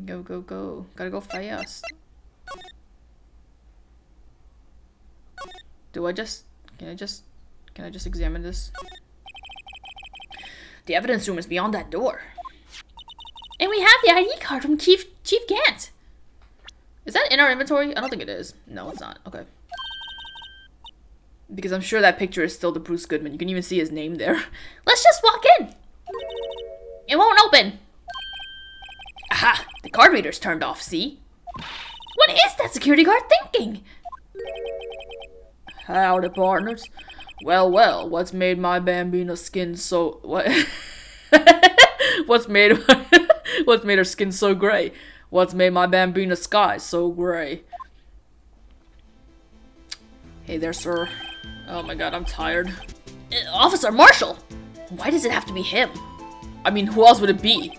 Go, go, go. Gotta go fast. Can I just examine this? The evidence room is beyond that door. And we have the ID card from Chief Gant. Is that in our inventory? I don't think it is. No, it's not. Okay. Because I'm sure that picture is still the Bruce Goodman. You can even see his name there. Let's just walk in. It won't open. Aha! The card reader's turned off, see? What is that security guard thinking? Howdy, partners. Well, well, what's made my Bambina skin so... What? What's made her skin so gray? What's made my Bambina sky so gray? Hey there, sir. Oh my god, I'm tired. Officer Marshall! Why does it have to be him? I mean, who else would it be?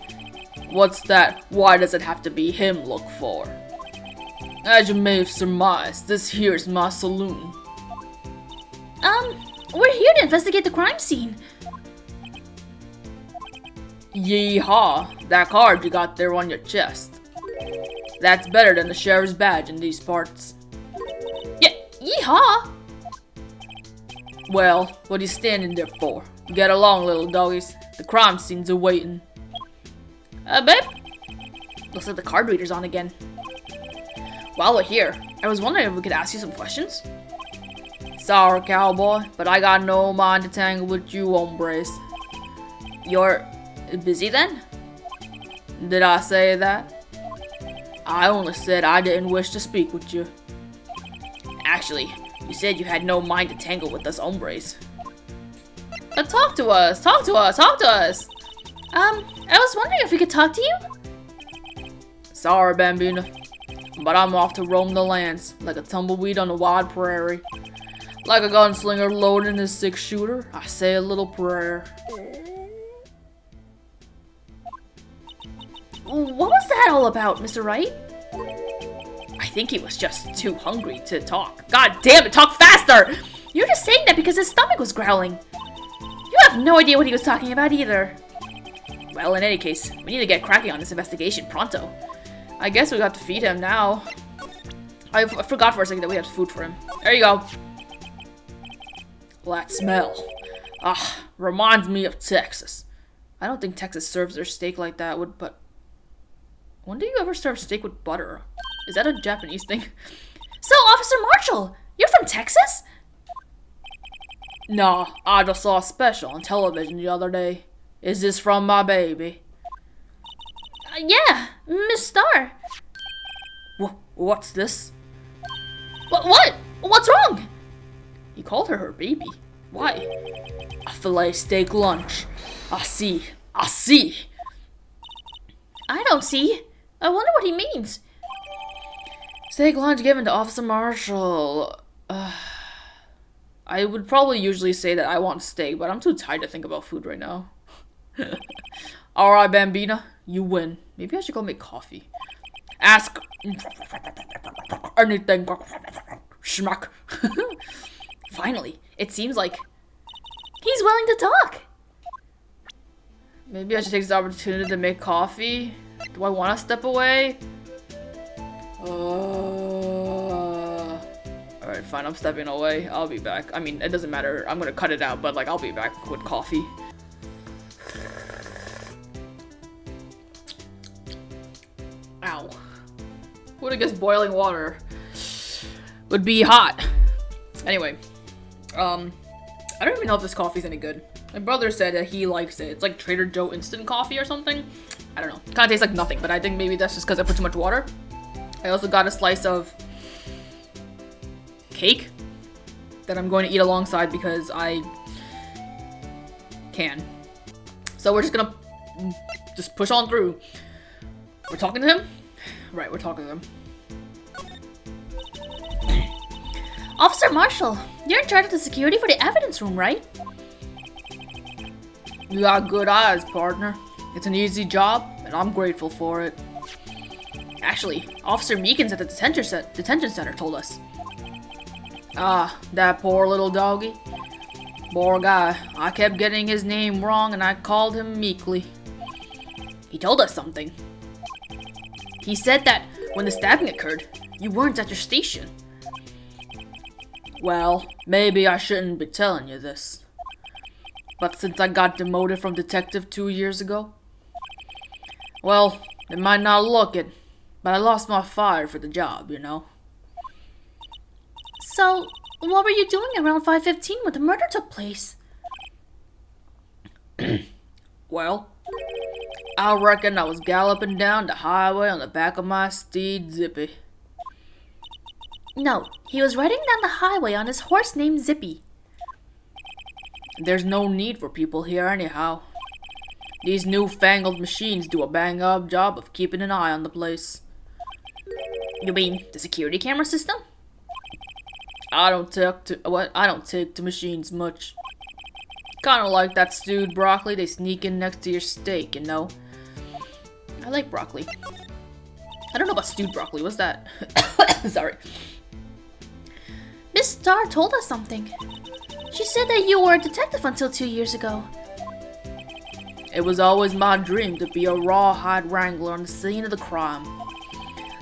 What's that? Why does it have to be him look for? As you may have surmised, this here's my saloon. We're here to investigate the crime scene. Yeehaw! That card you got there on your chest. That's better than the sheriff's badge in these parts. Yeah, yeehaw! Well, what are you standing there for? Get along, little doggies. The crime scene's awaiting. Babe? Looks like the card reader's on again. While we're here, I was wondering if we could ask you some questions. Sorry, cowboy, but I got no mind to tangle with you hombres. You're busy then? Did I say that? I only said I didn't wish to speak with you. Actually, you said you had no mind to tangle with us hombres. But talk to us, talk to us, talk to us! I was wondering if we could talk to you? Sorry, Bambina, but I'm off to roam the lands like a tumbleweed on a wide prairie. Like a gunslinger loading his 6-shooter, I say a little prayer. What was that all about, Mr. Wright? I think he was just too hungry to talk. God damn it, talk faster! You're just saying that because his stomach was growling. You have no idea what he was talking about either. Well, in any case, we need to get cracking on this investigation pronto. I guess we got to feed him now. I forgot for a second that we have food for him. There you go. That smell. Ah, reminds me of Texas. I don't think Texas serves their steak like that, but... When do you ever serve steak with butter? Is that a Japanese thing? So, Officer Marshall, you're from Texas? Nah, I just saw a special on television the other day. Is this from my baby? Yeah, Miss Star. What's this? What? What's wrong? You called her baby. Why? A filet steak lunch. I see. I see. I don't see. I wonder what he means. Steak lunch given to Officer Marshall. I would probably usually say that I want steak, but I'm too tired to think about food right now. Alright, Bambina, you win. Maybe I should go make coffee. Ask anything. Schmuck. Finally, it seems like he's willing to talk. Maybe I should take this opportunity to make coffee. Do I want to step away? Alright, fine, I'm stepping away. I'll be back. I mean, it doesn't matter. I'm gonna cut it out, but like, I'll be back with coffee. Ow. Who would have guessed boiling water would be hot? Anyway, I don't even know if this coffee's any good. My brother said that he likes it. It's like Trader Joe instant coffee or something. I don't know. Kind of tastes like nothing, but I think maybe that's just because I put too much water. I also got a slice of cake that I'm going to eat alongside because I can. So we're just gonna just push on through. We're talking to him? Right, we're talking to him. Officer Marshall, you're in charge of the security for the evidence room, right? You got good eyes, partner. It's an easy job, and I'm grateful for it. Actually, Officer Meekins at the detention center told us. Ah, that poor little doggy. Poor guy. I kept getting his name wrong, and I called him meekly. He told us something. He said that when the stabbing occurred, you weren't at your station. Well, maybe I shouldn't be telling you this. But since I got demoted from detective 2 years ago, well, it might not look it, but I lost my fire for the job, you know. So, what were you doing around 5:15 when the murder took place? Well, I reckon I was galloping down the highway on the back of my steed, Zippy. No, he was riding down the highway on his horse named Zippy. There's no need for people here anyhow. These newfangled machines do a bang-up job of keeping an eye on the place. You mean the security camera system? I don't take to machines much. Kinda like that stewed broccoli they sneak in next to your steak, you know? I like broccoli. I don't know about stewed broccoli, what's that? Sorry. Miss Starr told us something. She said that you were a detective until 2 years ago. It was always my dream to be a rawhide wrangler on the scene of the crime.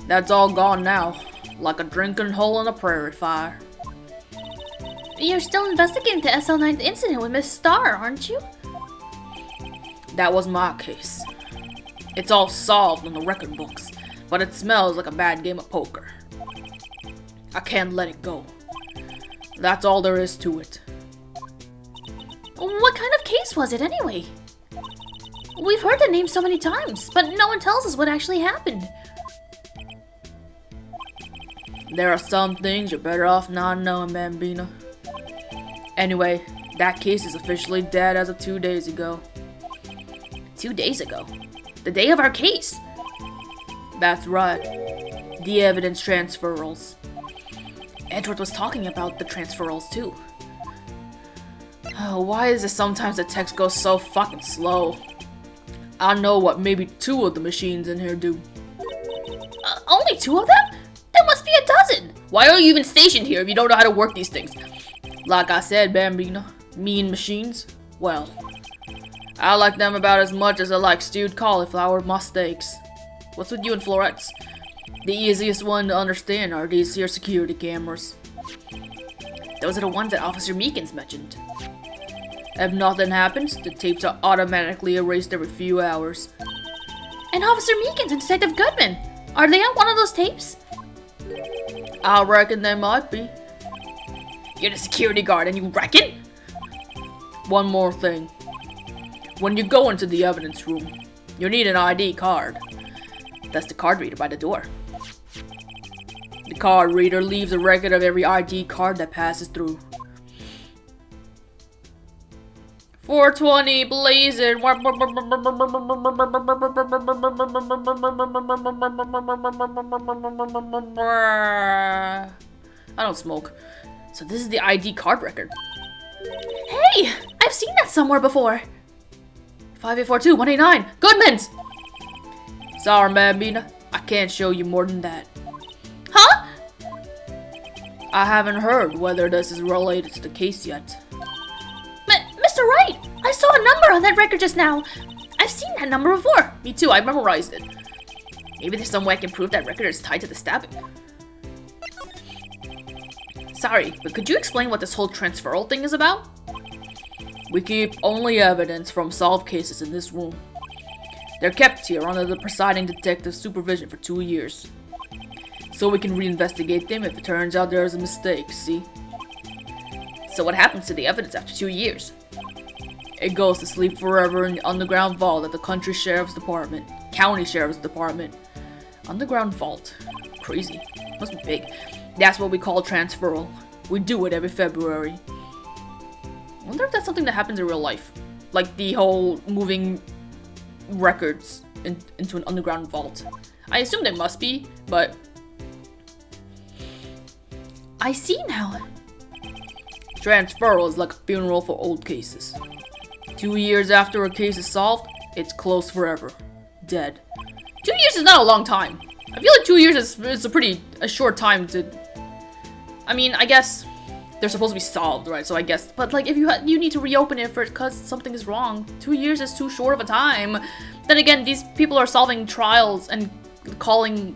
That's all gone now, like a drinking hole in a prairie fire. You're still investigating the SL9 incident with Miss Starr, aren't you? That was my case. It's all solved in the record books, but it smells like a bad game of poker. I can't let it go. That's all there is to it. What kind of case was it anyway? We've heard the name so many times, but no one tells us what actually happened. There are some things you're better off not knowing, Bambina. Anyway, that case is officially dead as of 2 days ago. 2 days ago? The day of our case? That's right. The evidence transferals. Edward was talking about the transferals too. Oh, why is it sometimes the text goes so fucking slow? I know what maybe 2 of the machines in here do. Only 2 of them? There must be a dozen! Why are you even stationed here if you don't know how to work these things? Like I said, Bambina, mean machines, well, I like them about as much as I like stewed cauliflower with my steaks. What's with you and florets? The easiest one to understand are these here security cameras. Those are the ones that Officer Meekins mentioned. If nothing happens, the tapes are automatically erased every few hours. And Officer Meekins and Detective Goodman, are they on one of those tapes? I reckon they might be. You're the security guard and you reckon? One more thing. When you go into the evidence room, you need an ID card. That's the card reader by the door. The card reader leaves a record of every ID card that passes through. 420 blazing. I don't smoke. So this is the ID card record. Hey! I've seen that somewhere before. 5842-189. Goodman's! Sorry, Bambina. I can't show you more than that. Huh? I haven't heard whether this is related to the case yet. Mr. Wright! I saw a number on that record just now. I've seen that number before. Me too, I memorized it. Maybe there's some way I can prove that record is tied to the stabbing. Sorry, but could you explain what this whole transferal thing is about? We keep only evidence from solved cases in this room. They're kept here under the presiding detective's supervision for 2 years. So we can reinvestigate them if it turns out there is a mistake, see? So what happens to the evidence after 2 years? It goes to sleep forever in the underground vault at the County Sheriff's Department. Underground vault. Crazy. Must be big. That's what we call transferal. We do it every February. I wonder if that's something that happens in real life. Like the whole moving records into an underground vault. I assume there must be, but... I see now. Transferal is like a funeral for old cases. 2 years after a case is solved, it's closed forever. Dead. 2 years is not a long time. I feel like 2 years is a short time to... I mean, I guess they're supposed to be solved, right? So I guess, but like if you need to reopen it because something is wrong, 2 years is too short of a time. Then again, these people are solving trials and calling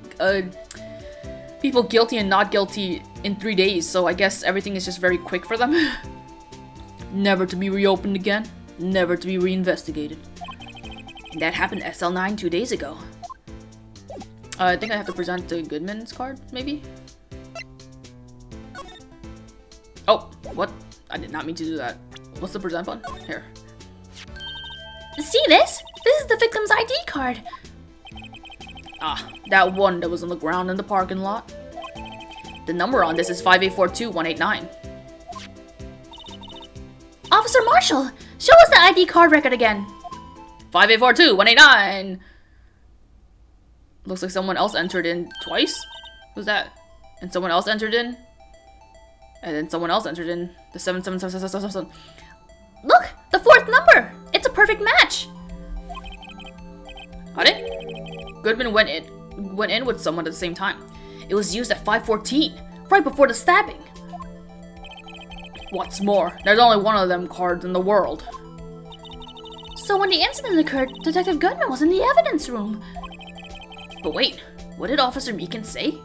people guilty and not guilty in 3 days, so I guess everything is just very quick for them. Never to be reopened again, never to be reinvestigated. And that happened to SL9 2 days ago. I think I have to present the Goodman's card, maybe? Oh, what? I did not mean to do that. What's the present button? Here. See this? This is the victim's ID card. Ah, that one that was on the ground in the parking lot. The number on this is 5842189. Officer Marshall, show us the ID card record again. 5842189. Looks like someone else entered in twice. Who's that? And someone else entered in. And then someone else entered in the 77777. Look, the fourth number. It's a perfect match. Howdy? Goodman went in with someone at the same time. It was used at 5:14, right before the stabbing. What's more, there's only one of them cards in the world. So when the incident occurred, Detective Goodman was in the evidence room. But wait, what did Officer Meekin say?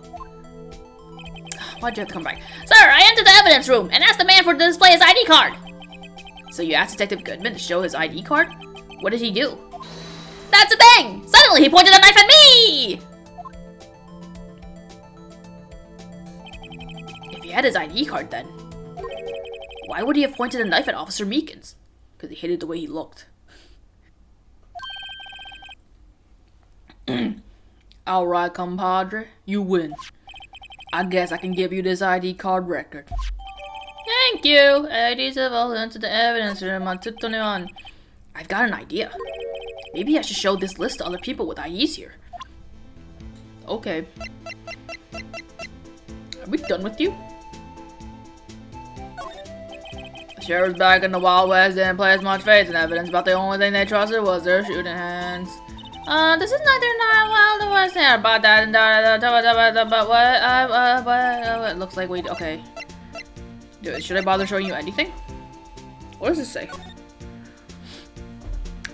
Why'd you have to come back? Sir, I entered the evidence room and asked the man to display his ID card. So you asked Detective Goodman to show his ID card? What did he do? That's the thing! Suddenly he pointed a knife at me! If he had his ID card then, why would he have pointed a knife at Officer Meekins? Because he hated the way he looked. Alright, compadre, you win. I guess I can give you this ID card record. Thank you! IDs have all entered the evidence room on 221. I've got an idea. Maybe I should show this list to other people with IDs here. Okay. Are we done with you? The sheriff's back in the Wild West didn't place much faith in evidence, but the only thing they trusted was their shooting hands. This is neither Wild West here, but that, but what, it looks like we, okay. Should I bother showing you anything? What does this say?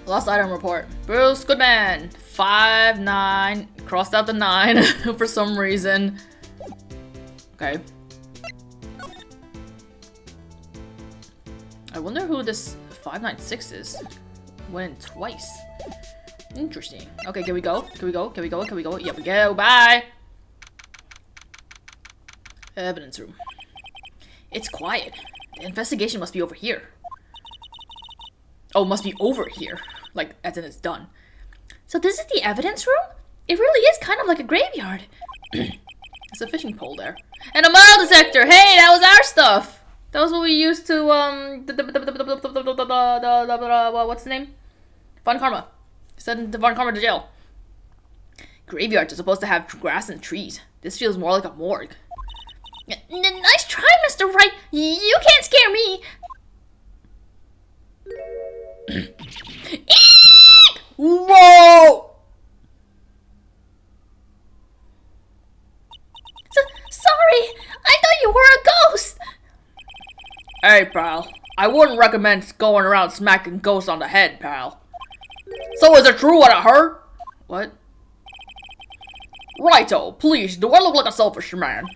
Lost item report. Bruce Goodman, 5'9", crossed out the 9 for some reason. Okay. I wonder who this 596 is. Went in twice. Interesting. Okay, can we go? Can we go? Can we go? Can we go? Yeah, we go. Bye! Evidence room. It's quiet. The investigation must be over here. Oh, must be over here. Like, as in it's done. So this is the evidence room? It really is kind of like a graveyard. There's a fishing pole there. And a metal detector! Hey, that was our stuff! That was what we used to, what's the name? Von Karma. Send Von Karma to jail. Graveyards are supposed to have grass and trees. This feels more like a morgue. Nice try, Mr. Wright. You can't scare me. Whoa! Sorry, I thought you were a ghost. Hey, pal. I wouldn't recommend going around smacking ghosts on the head, pal. So is it true what I heard? What? Righto, please, do I look like a selfish man?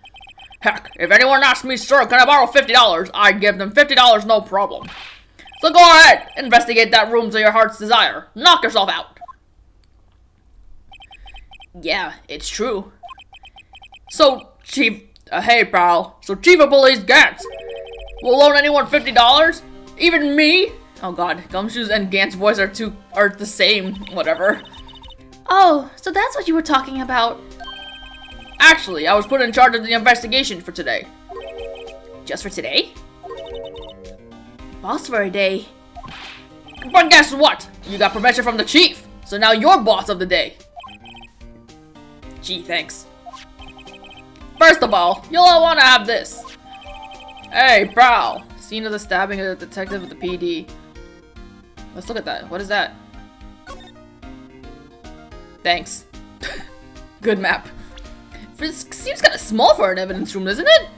Heck, if anyone asks me, sir, can I borrow $50? I'd give them $50, no problem. So go ahead, investigate that room to your heart's desire. Knock yourself out. Yeah, it's true. So, Chief, hey pal, so Chief of Police Gantz will loan anyone $50? Even me? Oh god, Gumshoe's and Gant's voice are the same, whatever. Oh, so that's what you were talking about. Actually, I was put in charge of the investigation for today. Just for today? Boss for a day. But guess what? You got permission from the chief, so now you're boss of the day. Gee, thanks. First of all, you'll all want to have this. Hey, pal. Scene of the stabbing of the detective at the PD. Let's look at that. What is that? Thanks. Good map. This seems kind of small for an evidence room, doesn't it?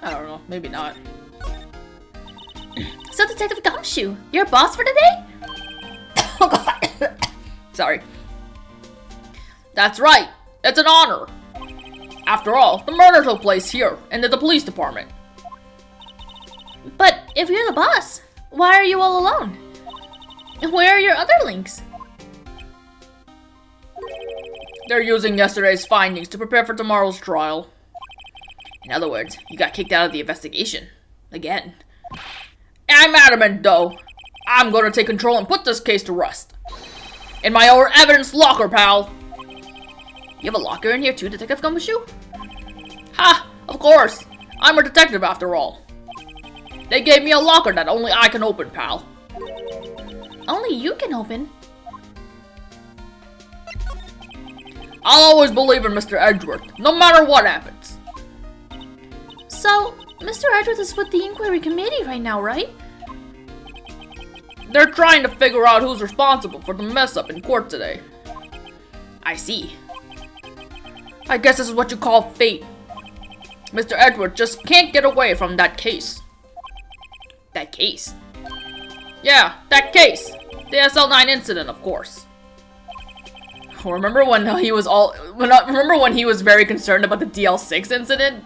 I don't know. Maybe not. So, Detective Gumshoe, you're boss for today? Oh god. Sorry. That's right. It's an honor. After all, the murder took place here, in the police department. But if you're the boss, why are you all alone? Where are your other links? They're using yesterday's findings to prepare for tomorrow's trial. In other words, you got kicked out of the investigation. Again. I'm adamant, though. I'm gonna take control and put this case to rest. In my own evidence locker, pal. You have a locker in here too, Detective Gumshoe? Ha! Of course. I'm a detective after all. They gave me a locker that only I can open, pal. Only you can open? I'll always believe in Mr. Edgeworth, no matter what happens. So, Mr. Edgeworth is with the inquiry committee right now, right? They're trying to figure out who's responsible for the mess-up in court today. I see. I guess this is what you call fate. Mr. Edgeworth just can't get away from that case. That case? Yeah, that case. The SL9 incident, of course. Remember when he was very concerned about the DL6 incident?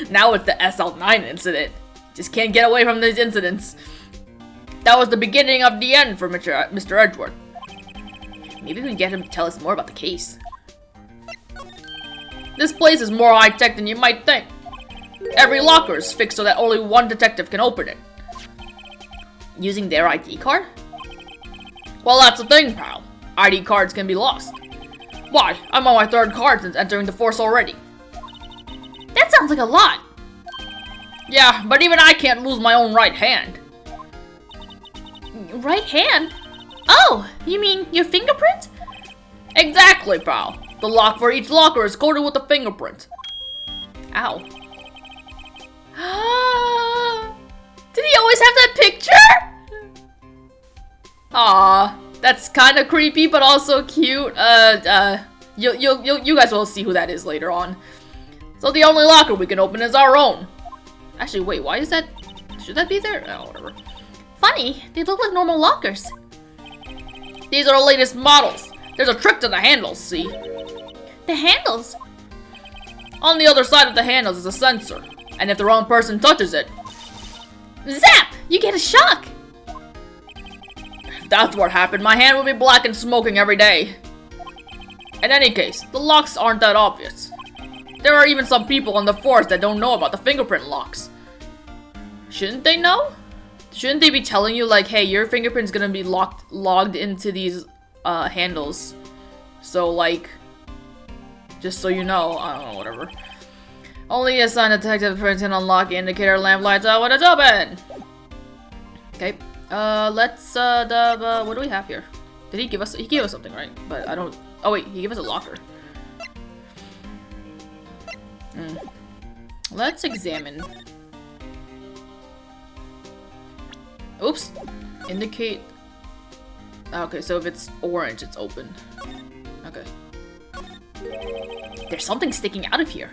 Now it's the SL9 incident. Just can't get away from these incidents. That was the beginning of the end for Mr. Edgeworth. Maybe we can get him to tell us more about the case. This place is more high-tech than you might think. Every locker is fixed so that only one detective can open it. Using their ID card? Well, that's the thing, pal. ID cards can be lost. Why? I'm on my third card since entering the force already. That sounds like a lot. Yeah, but even I can't lose my own right hand. Right hand? Oh, you mean your fingerprint? Exactly, pal. The lock for each locker is coated with a fingerprint. Ow. Did he always have that picture? Aw, that's kind of creepy, but also cute. You guys will see who that is later on. So the only locker we can open is our own. Actually, wait, why is that? Should that be there? Oh, whatever. Funny, they look like normal lockers. These are the latest models. There's a trick to the handles, see? The handles? On the other side of the handles is a sensor, and if the wrong person touches it, zap! You get a shock! If that's what happened, my hand would be black and smoking every day. In any case, the locks aren't that obvious. There are even some people in the force that don't know about the fingerprint locks. Shouldn't they know? Shouldn't they be telling you, like, hey, your fingerprint's gonna be logged into these handles? So, like, just so you know, I don't know, whatever. Only a sign detective can unlock the indicator lamp lights out when it's open. Okay, let's, what do we have here? Did he give us, he gave us something, right? But I don't, oh wait, he gave us a locker. Let's examine. Oops, indicate, okay, so if it's orange, it's open. Okay. There's something sticking out of here.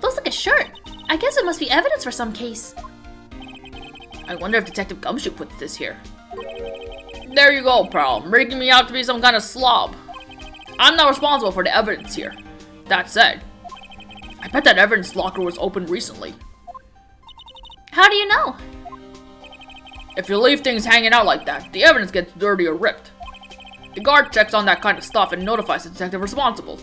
Looks like a shirt. I guess it must be evidence for some case. I wonder if Detective Gumshoe puts this here. There you go, pal. Making me out to be some kind of slob. I'm not responsible for the evidence here. That said, I bet that evidence locker was opened recently. How do you know? If you leave things hanging out like that, the evidence gets dirty or ripped. The guard checks on that kind of stuff and notifies the detective responsible.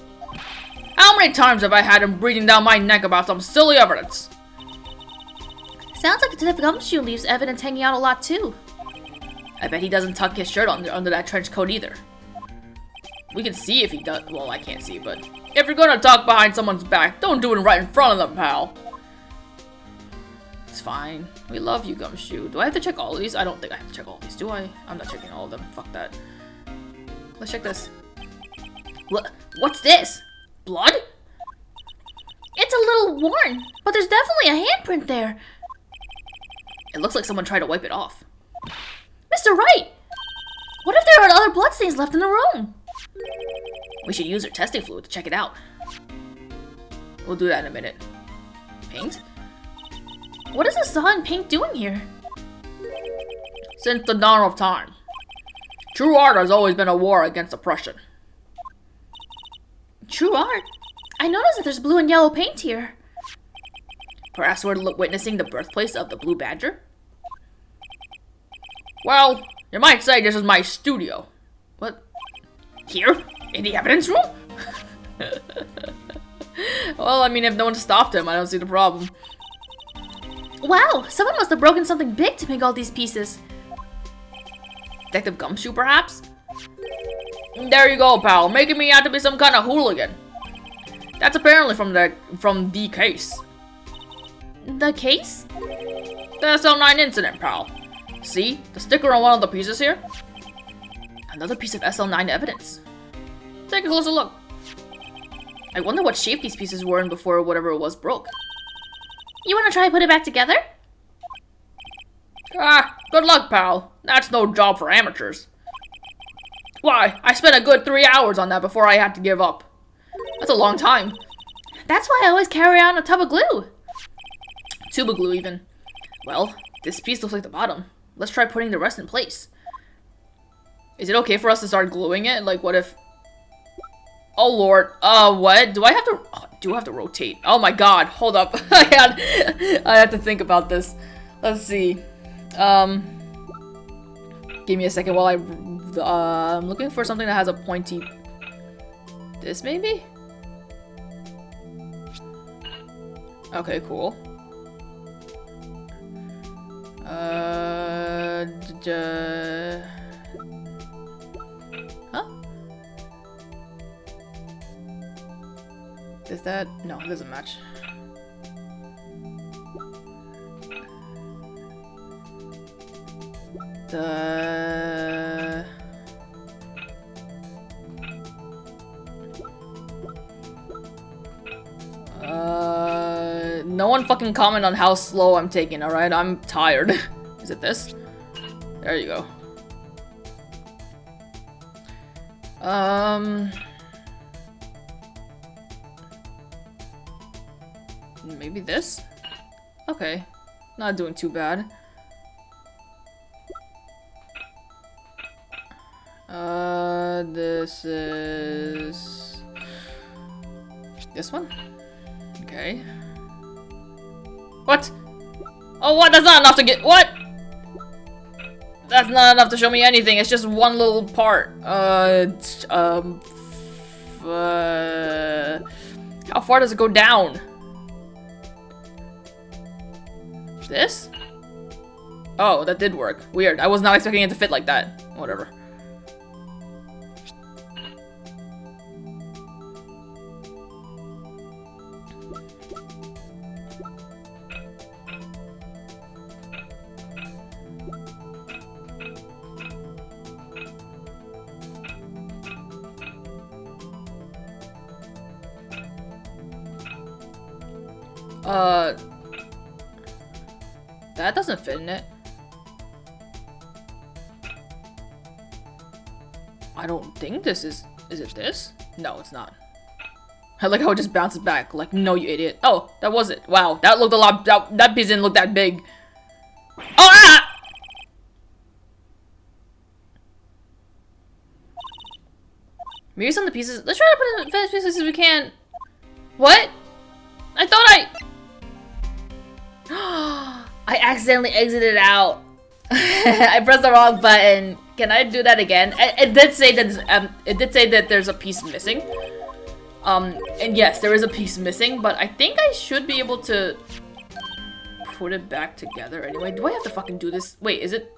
How many times have I had him breathing down my neck about some silly evidence? Sounds like Detective Gumshoe leaves evidence hanging out a lot too. I bet he doesn't tuck his shirt under that trench coat either. We can see if he does. Well, I can't see, but if you're gonna talk behind someone's back, don't do it right in front of them, pal. It's fine. We love you, Gumshoe. Do I have to check all of these? I don't think I have to check all of these, do I? I'm not checking all of them. Fuck that. Let's check this. What's this? Blood? It's a little worn, but there's definitely a handprint there. It looks like someone tried to wipe it off. Mr. Wright! What if there are other bloodstains left in the room? We should use our testing fluid to check it out. We'll do that in a minute. Paint? What is the saw and paint doing here? Since the dawn of time, true art has always been a war against oppression. True art. I noticed that there's blue and yellow paint here. Perhaps we're witnessing the birthplace of the Blue Badger? Well, you might say this is my studio. What? Here? In the evidence room? Well, I mean, if no one stopped him, I don't see the problem. Wow, someone must have broken something big to make all these pieces. Detective Gumshoe, perhaps? There you go, pal, making me out to be some kind of hooligan. That's apparently from the case. The case? The SL9 incident, pal. See? The sticker on one of the pieces here? Another piece of SL9 evidence. Take a closer look. I wonder what shape these pieces were in before whatever it was broke. You want to try to put it back together? Ah, good luck, pal. That's no job for amateurs. Why, I spent a good 3 hours on that before I had to give up. That's a long time. That's why I always carry on a tub of glue. Tube of glue, even. Well, this piece looks like the bottom. Let's try putting the rest in place. Is it okay for us to start gluing it? Like, what if... Oh, Lord. What? Do I have to... Oh, I do have to rotate. Oh, my God. Hold up. I had to think about this. Let's see. Give me a second while I'm looking for something that has a pointy... This, maybe? Okay, cool. Huh? Is that... No, it doesn't match. No one fucking comment on how slow I'm taking, alright? I'm tired. Is it this? There you go. Maybe this? Okay. Not doing too bad. This is... This one? Okay. What? Oh, what? That's not enough to get- What? That's not enough to show me anything. It's just one little part. How far does it go down? This? Oh, that did work. Weird. I was not expecting it to fit like that. Whatever. That doesn't fit in it. I don't think this is it this? No, it's not. I like how it just bounces back. Like, no, you idiot. Oh, that was it. Wow, that looked a lot, that piece didn't look that big. Oh, ah! Maybe some of the pieces, let's try to put in as pieces as we can. What? I thought I accidentally exited out. I pressed the wrong button. Can I do that again? It did say that there's a piece missing. And yes, there is a piece missing, but I think I should be able to put it back together anyway. Do I have to fucking do this? Wait, is it?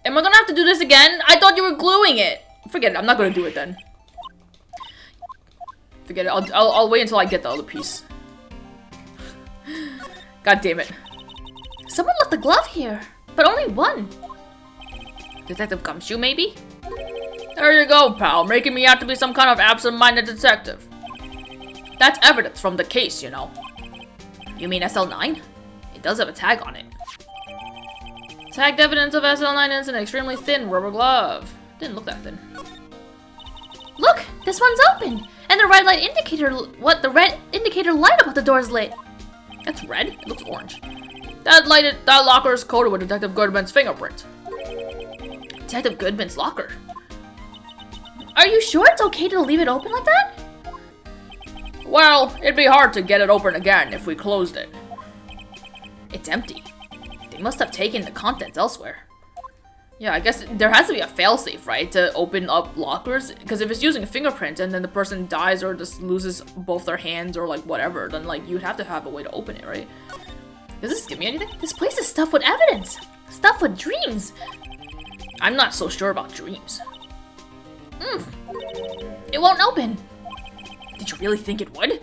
Am I gonna have to do this again? I thought you were gluing it. Forget it. I'm not gonna do it then. Forget it. I'll wait until I get the other piece. God damn it. Someone left a glove here, but only one. Detective Gumshoe, maybe? There you go, pal. Making me out to be some kind of absent-minded detective. That's evidence from the case, you know. You mean SL9? It does have a tag on it. Tagged evidence of SL9 incident. Extremely thin rubber glove. Didn't look that thin. Look, this one's open, and the red light indicator. What? The red indicator light above the door is lit. That's red. It looks orange. That locker is coated with Detective Goodman's fingerprint. Detective Goodman's locker. Are you sure it's okay to leave it open like that? Well, it'd be hard to get it open again if we closed it. It's empty. They must have taken the contents elsewhere. Yeah, I guess there has to be a failsafe, right, to open up lockers? Because if it's using a fingerprint and then the person dies or just loses both their hands or like whatever, then like you'd have to have a way to open it, right? Does this give me anything? This place is stuffed with evidence. Stuffed with dreams. I'm not so sure about dreams. It won't open. Did you really think it would?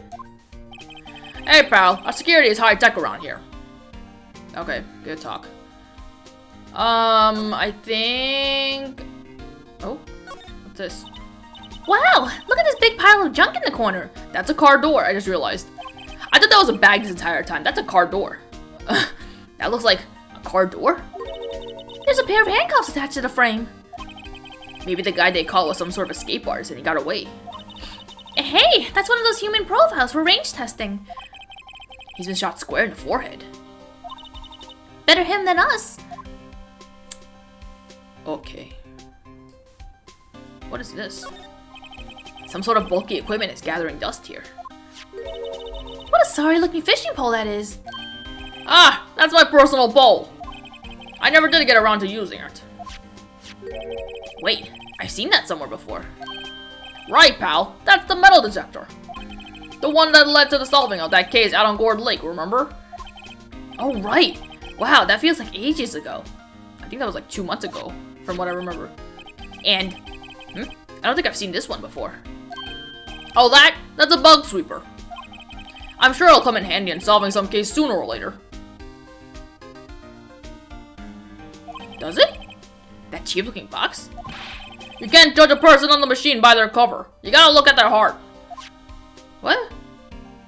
Hey pal, our security is high tech around here. Okay, good talk. I think... Oh, what's this? Wow, look at this big pile of junk in the corner. That's a car door, I just realized. I thought that was a bag this entire time. That's a car door. That looks like a car door? There's a pair of handcuffs attached to the frame. Maybe the guy they caught was some sort of escape artist and he got away. Hey, that's one of those human profiles for range testing. He's been shot square in the forehead. Better him than us. Okay. What is this? Some sort of bulky equipment is gathering dust here. What a sorry-looking fishing pole that is. Ah, that's my personal pole. I never did get around to using it. Wait, I've seen that somewhere before. Right, pal. That's the metal detector. The one that led to the solving of that case out on Gourd Lake, remember? Oh, right. Wow, that feels like ages ago. I think that was like 2 months ago, from what I remember. And, I don't think I've seen this one before. Oh, that's a bug sweeper. I'm sure it'll come in handy in solving some case sooner or later. Does it? That cheap-looking box? You can't judge a person on the machine by their cover. You gotta look at their heart. What?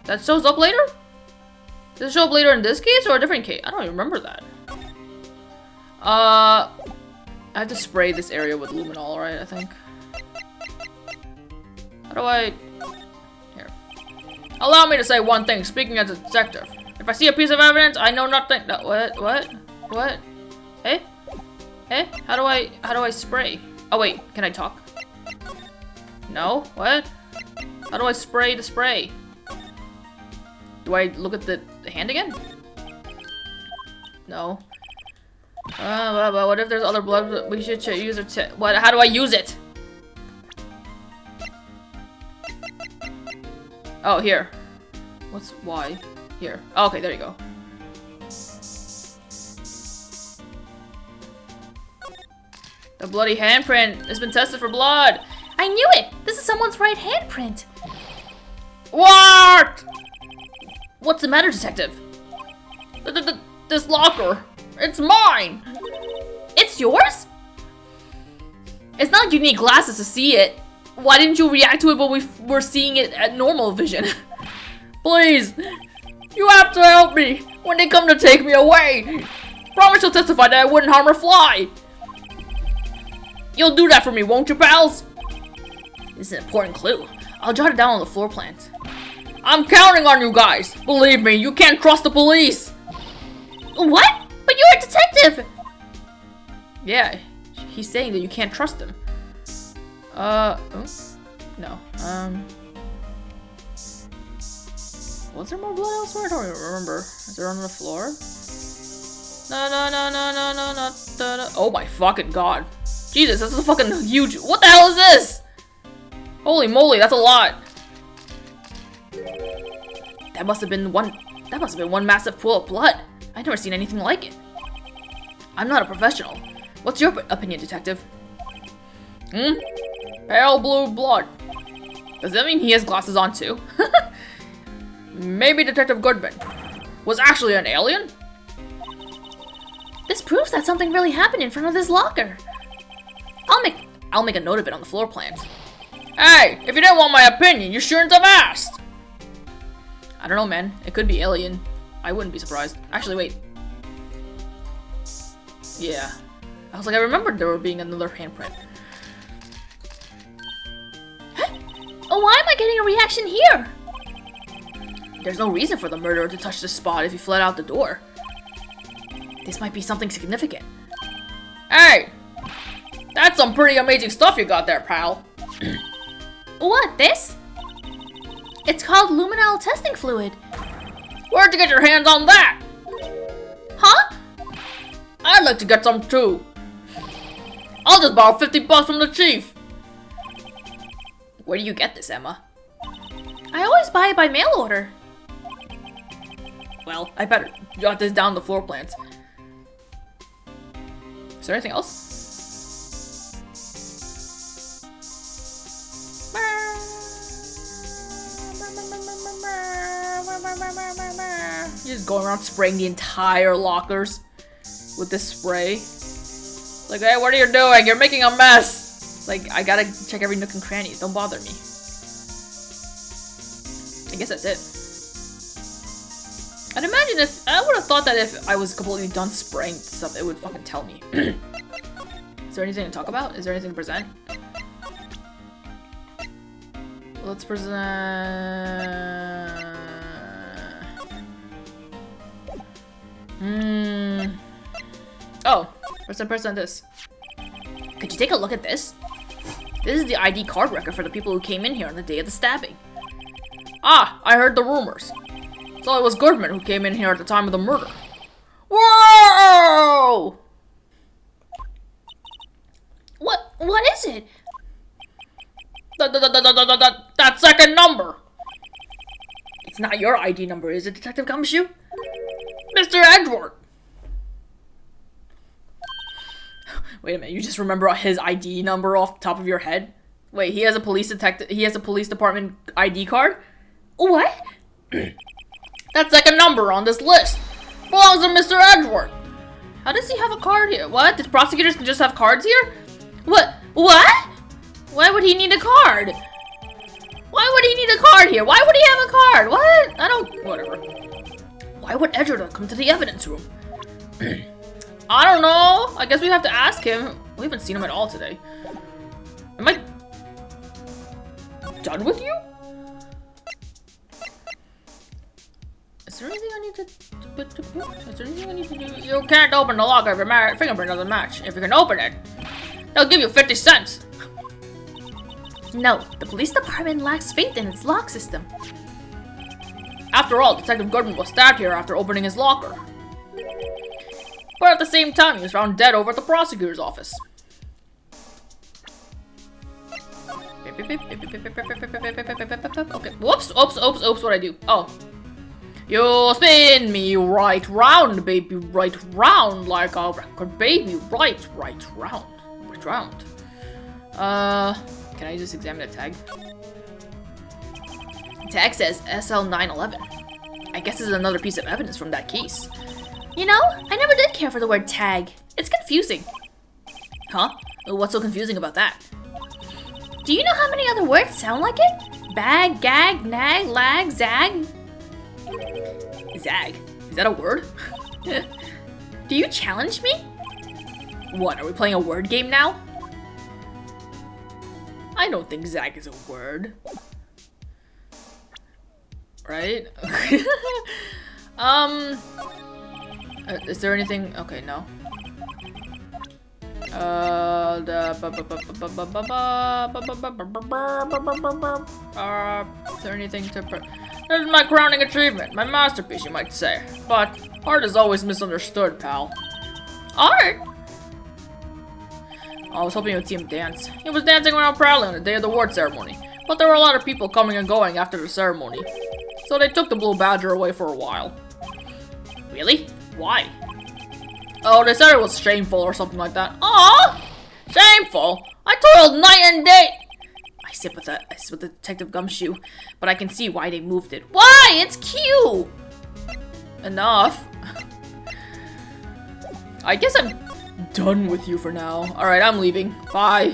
That shows up later? Does it show up later in this case or a different case? I don't even remember that. I have to spray this area with luminol, right? I think. How do I... Here. Allow me to say one thing, speaking as a detective. If I see a piece of evidence, I know nothing... No, what? Hey? Hey? How do I spray? Oh wait, can I talk? No? What? How do I spray the spray? Do I look at the hand again? No. What if there's other blood? We should use it. What? How do I use it? Oh, here. What's why? Here. Oh, okay, there you go. The bloody handprint has been tested for blood. I knew it. This is someone's right handprint. What? What's the matter, detective? This locker. It's mine. It's yours? It's not like you need glasses to see it. Why didn't you react to it when we were seeing it at normal vision? Please, you have to help me when they come to take me away. Promise you'll testify that I wouldn't harm a fly. You'll do that for me, won't you, pals? This is an important clue. I'll jot it down on the floor plans. I'm counting on you guys. Believe me, you can't trust the police. What? But you're a detective. Yeah, he's saying that you can't trust him. Oh, no. Was there more blood elsewhere? I don't even remember. Is there on the floor? No. Oh my fucking god. Jesus, this is a fucking huge... What the hell is this? Holy moly, that's a lot. That must have been one massive pool of blood. I've never seen anything like it. I'm not a professional. What's your opinion, detective? Pale blue blood. Does that mean he has glasses on too? Maybe Detective Goodman was actually an alien? This proves that something really happened in front of this locker. I'll make a note of it on the floor plans. Hey, if you didn't want my opinion, you shouldn't have asked. I don't know, man. It could be alien. I wouldn't be surprised. Actually, wait. Yeah. I was like, I remembered there being another handprint. Oh, why am I getting a reaction here? There's no reason for the murderer to touch this spot if he fled out the door. This might be something significant. Hey! That's some pretty amazing stuff you got there, pal. What, this? It's called luminol testing fluid. Where'd you get your hands on that? Huh? I'd like to get some too. I'll just borrow $50 from the chief. Where do you get this, Emma? I always buy it by mail order. Well, I better jot this down the floor plans. Is there anything else? You're just going around spraying the entire lockers with this spray. Like, hey, what are you doing? You're making a mess. It's like, I gotta check every nook and cranny. Don't bother me. I guess that's it. I'd imagine if, I would have thought that if I was completely done spraying stuff, it would fucking tell me. Is there anything to talk about? Is there anything to present? Let's present... Oh, present this. Could you take a look at this? This is the ID card record for the people who came in here on the day of the stabbing. Ah, I heard the rumors. So it was Goodman who came in here at the time of the murder. Whoa! What is it? That second number! It's not your ID number, is it, Detective Gumshoe? Mr. Edward! Wait a minute, you just remember his ID number off the top of your head? Wait, he has a police department ID card? What? That second number on this list belongs to Mr. Edward. How does he have a card here? What? The prosecutors can just have cards here? What? Why would he need a card? Why would he need a card here? Why would he have a card? What? I don't... Whatever. Why would Edward come to the evidence room? I don't know. I guess we have to ask him. We haven't seen him at all today. Am I done with you? Is there anything I need to... Is there anything I need to do? You can't open the lock if your fingerprint doesn't match. If you can open it, they'll give you 50 cents. No, the police department lacks faith in its lock system. After all, Detective Goodman was stabbed here after opening his locker. But at the same time, he was found dead over at the prosecutor's office. Okay, whoops, what'd I do? Oh. You spin me right round, baby, right round, like a record, baby, right round. Can I just examine the tag? Tag says SL911. I guess this is another piece of evidence from that case. You know, I never did care for the word tag. It's confusing. Huh? What's so confusing about that? Do you know how many other words sound like it? Bag, gag, nag, lag, zag. Zag? Is that a word? Do you challenge me? What, are we playing a word game now? I don't think zag is a word. Right? Is there anything? Okay, no. Is there anything to... This is my crowning achievement, my masterpiece, you might say. But art is always misunderstood, pal. Art? I was hoping you would see him dance. He was dancing around proudly on the day of the award ceremony, but there were a lot of people coming and going after the ceremony. So they took the Blue Badger away for a while. Really? Why? Oh, they said it was shameful or something like that. Aww! Shameful? I toiled night and day! I sit with the Detective Gumshoe, but I can see why they moved it. Why? It's cute! Enough. I guess I'm done with you for now. Alright, I'm leaving. Bye.